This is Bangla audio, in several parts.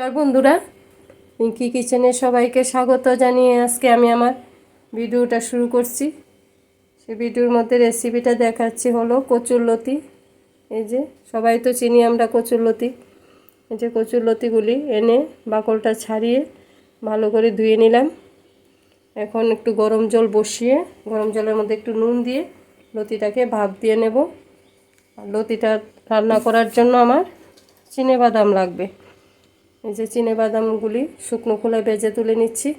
নমস্কার বন্ধুরা, পিঙ্কি কিচেনে সবাইকে স্বাগত জানিয়ে আজকে আমি আমার ভিডিওটা শুরু করছি। সেই ভিডিওর মধ্যে রেসিপিটা দেখাচ্ছি হলো কচুরলতি। এই যে সবাই তো চিনি আমরা কচুরলতি। এই যে কচুরলতিগুলি এনে বাকলটা ছাড়িয়ে ভালো করে ধুয়ে নিলাম। এখন একটু গরম জল বসিয়ে গরম জলের মধ্যে একটু নুন দিয়ে লতিটাকে ভাপ দিয়ে নেব। আর লতিটা রান্না করার জন্য আমার চিনেবাদাম লাগবে। এই যে চিনেবাদামগুলি শুকনো খোলায় ভেজে তুলে নিচ্ছি,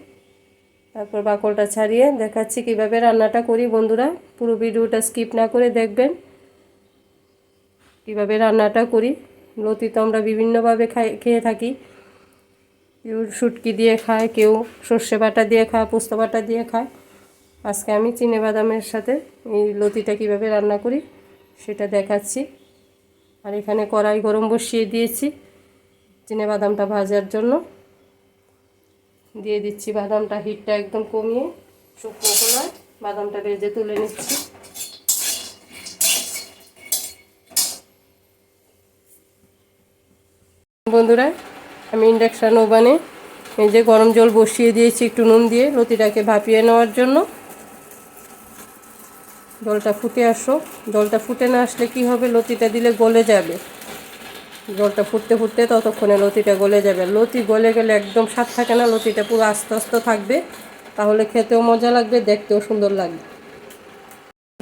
তারপর বাকলটা ছাড়িয়ে দেখাচ্ছি কিভাবে রান্নাটা করি। বন্ধুরা, পুরো ভিডিওটা স্কিপ না করে দেখবেন কিভাবে রান্নাটা করি। লতি তো আমরা বিভিন্নভাবে খেয়ে থাকি। কেউ শুটকি দিয়ে খায়, কেউ সর্ষে বাটা দিয়ে খায়, পোস্ত বাটা দিয়ে খায়। আজকে আমি চিনেবাদামের সাথে এই লতিটা কিভাবে রান্না করি সেটা দেখাচ্ছি। আর এখানে কড়াই গরম বসিয়ে দিয়েছি চিনেবাদামটা ভাজার জন্য। দিয়ে দিচ্ছি বাদামটা, হিটটা একদম কমিয়ে শুকনো খোলায় বাদামটা ভেজে তুলে নিচ্ছি। বন্ধুরা, আমি ইন্ডাকশান ওভেনে এই যে গরম জল বসিয়ে দিয়েছি একটু নুন দিয়ে লতিটাকে ভাপিয়ে নেওয়ার জন্য। জলটা ফুটে আসো। জলটা ফুটে না আসলে কি হবে, লতিটা দিলে গলে যাবে। জলটা ফুটতে ফুটতে ততক্ষণে লতিটা গলে যাবে। লতি গলে গেলে একদম স্বাদ থাকে না, লতিটা পুরো আস্তে আস্তে থাকবে, তাহলে খেতেও মজা লাগবে, দেখতেও সুন্দর লাগবে।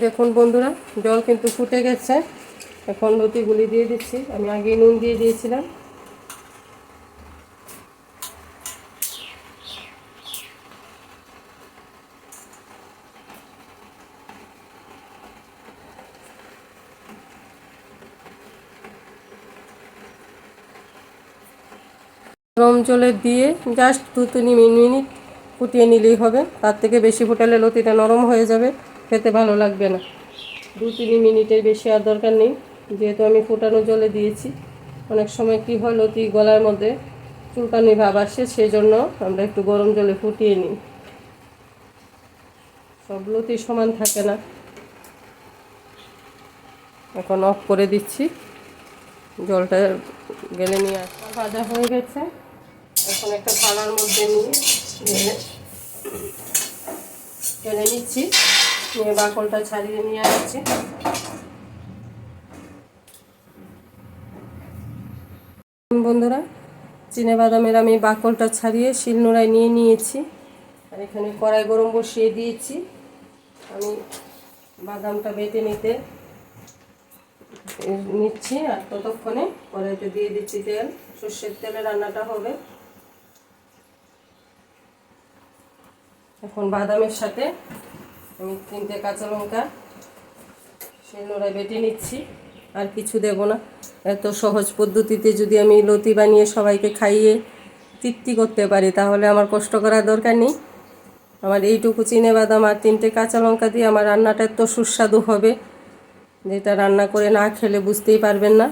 দেখুন বন্ধুরা, জল কিন্তু ফুটে গেছে। এখন লতিগুলি দিয়ে দিচ্ছি। আমি আগেই নুন দিয়ে দিয়েছিলাম। গরম জলে দিয়ে জাস্ট 2-3 মিনিট ফুটিয়ে নিলেই হবে। তার থেকে বেশি ফুটালে লতিটা নরম হয়ে যাবে, খেতে ভালো লাগবে না। 2-3 মিনিটের বেশি আর দরকার নেই, যেহেতু আমি ফুটানো জলে দিয়েছি। অনেক সময় কি হয়, লতি গলার মধ্যে চুলকানি ভাব আসে, সেই জন্য আমরা একটু গরম জলে ফুটিয়ে নিই। সব লতি সমান থাকে না। এখন অফ করে দিচ্ছি, জলটা গেলে নিয়ে ভাজা হয়ে গেছে। এখন একটা থালার মধ্যে নিয়ে ঢেলে নিচ্ছি, নিয়ে বাকলটা ছাড়িয়ে নিয়ে আসছি। বন্ধুরা, চিনেবাদামের আমি বাকলটা ছাড়িয়ে শিলনোড়ায় নিয়ে নিয়েছি। আর এখানে কড়াই গরম বসিয়ে দিয়েছি। আমি বাদামটা বেটে নিচ্ছি। আর ততক্ষণে কড়াইতে দিয়ে দিচ্ছি তেল। সর্ষের তেলে রান্নাটা হবে। এখন বাদামের সাথে আমি 3টে কাঁচা লঙ্কা শিলনোড়ায় বেটে নিচ্ছি। আর কিছু দেব না। এত সহজ পদ্ধতিতে যদি আমি লতি বানিয়ে সবাইকে খাইয়ে তৃপ্তি করতে পারি, তাহলে আমার কষ্ট করার দরকার নেই। আমার এইটুকু চিনেবাদাম আর 3টে কাঁচা লঙ্কা দিয়ে আমার রান্নাটা এত সুস্বাদু হবে, যেটা রান্না করে না খেলে বুঝতেই পারবেন না।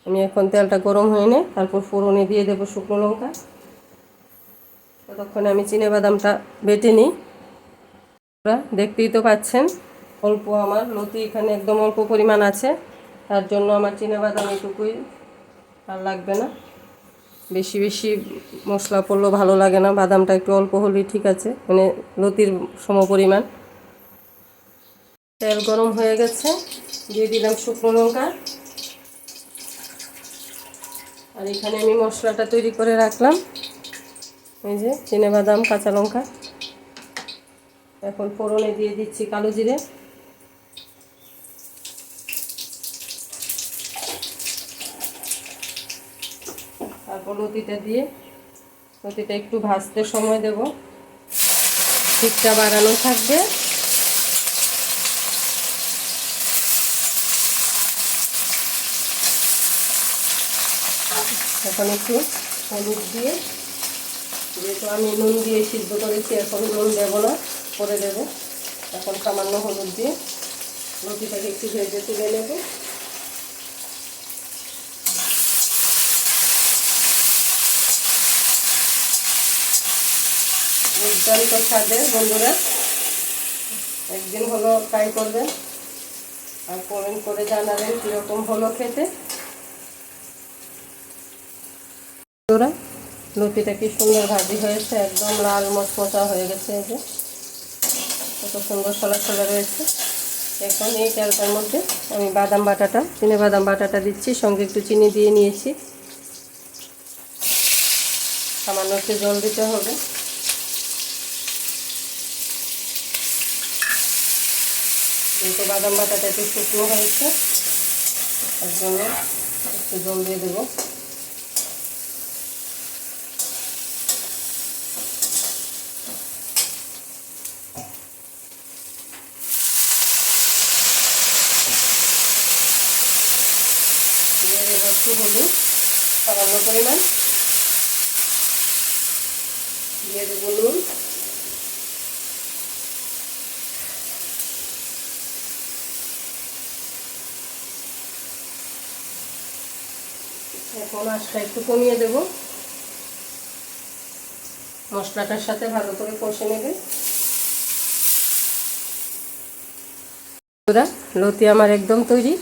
আমি এখন তেলটা গরম হয়ে নে তারপর ফোড়নে দিয়ে দেবো শুকনো লঙ্কা। ততক্ষণে আমি চিনেবাদামটা বেটে নিই। দেখতেই তো পাচ্ছেন, অল্প আমার লতি এখানে একদম অল্প পরিমাণ আছে, তার জন্য আমার চিনেবাদাম এটুকুই, আর লাগবে না। বেশি বেশি মশলা পড়লেও ভালো লাগে না, বাদামটা একটু অল্প হলেই ঠিক আছে, মানে লতির সমপরিমাণ। তেল গরম হয়ে গেছে, দিয়ে দিলাম শুকনো লঙ্কা। আর এখানে আমি মশলাটা তৈরি করে রাখলাম, এই যে চিনেবাদাম, কাঁচা লঙ্কা। এখন ফোড়নে দিয়ে দিচ্ছি কালো জিরে। তারপর লতিটা দিয়ে লতিটা একটু ভাজতে সময় দেব, হিটটা বাড়ানো থাকবে। এখন একটু হলুদ দিয়ে, যেহেতু আমি নুন দিয়ে সিদ্ধ করেছি, এখন নুন দেবো না, করে দেবো। এখন সামান্য হলুদ দিয়ে লতিটাকে একটু ভেজে তুলে নেব। দুর্দান্ত স্বাদের বন্ধুরা, একদিন হলো ট্রাই করবেন আর কমেন্ট করে জানাবেন কীরকম হলো খেতে। বন্ধুরা লতিটা কি সুন্দর ভাজি হয়েছে, একদম লাল মচমচা হয়ে গেছে। এই যে কত সুন্দর সলা সলা রয়েছে। এখন এই তেলটার মধ্যে আমি বাদাম বাটাটা, চিনি বাদাম বাটাটা দিচ্ছি, সঙ্গে একটু চিনি দিয়ে নিয়েছি। সামান্য একটু জল দিতে হবে। যেহেতু বাদাম বাটাটা একটু শুকনো হয়েছে, তার জন্য একটু জল দিয়ে দেবো। দিয়ে দেবো একটু হলুদ সামান্য পরিমাণ, দিয়ে দেবো নুন, এখন আঁচটা একটু কমিয়ে দেব। মশলাটার সাথে ভালো করে কষে নেবে। লতি আমার একদম তৈরি।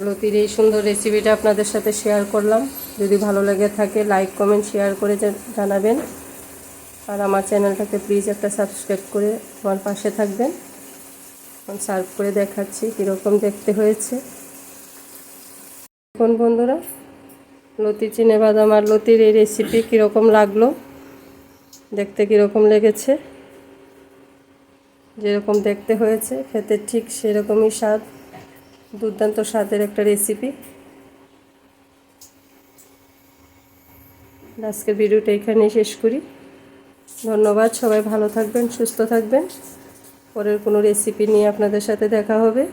লতির এই সুন্দর রেসিপিটা আপনাদের সাথে শেয়ার করলাম। যদি ভালো লেগে থাকে লাইক কমেন্ট শেয়ার করে জানাবেন। আর আমার চ্যানেলটাকে প্লিজ একটা সাবস্ক্রাইব করে আমার পাশে থাকবেন। এখন সার্ভ করে দেখাচ্ছি কীরকম দেখতে হয়েছে। এখন বন্ধুরা লতি চিনেবাদাম আর লতির এই রেসিপি কীরকম লাগলো, দেখতে কীরকম লেগেছে। যেরকম দেখতে হয়েছে খেতে ঠিক সেরকমই স্বাদ, দুর্দান্ত স্বাদের একটা রেসিপি। আজকের ভিডিওটা এখানেই শেষ করি। ধন্যবাদ, সবাই ভালো থাকবেন, সুস্থ থাকবেন। পরের কোনো রেসিপি নিয়ে আপনাদের সাথে দেখা হবে।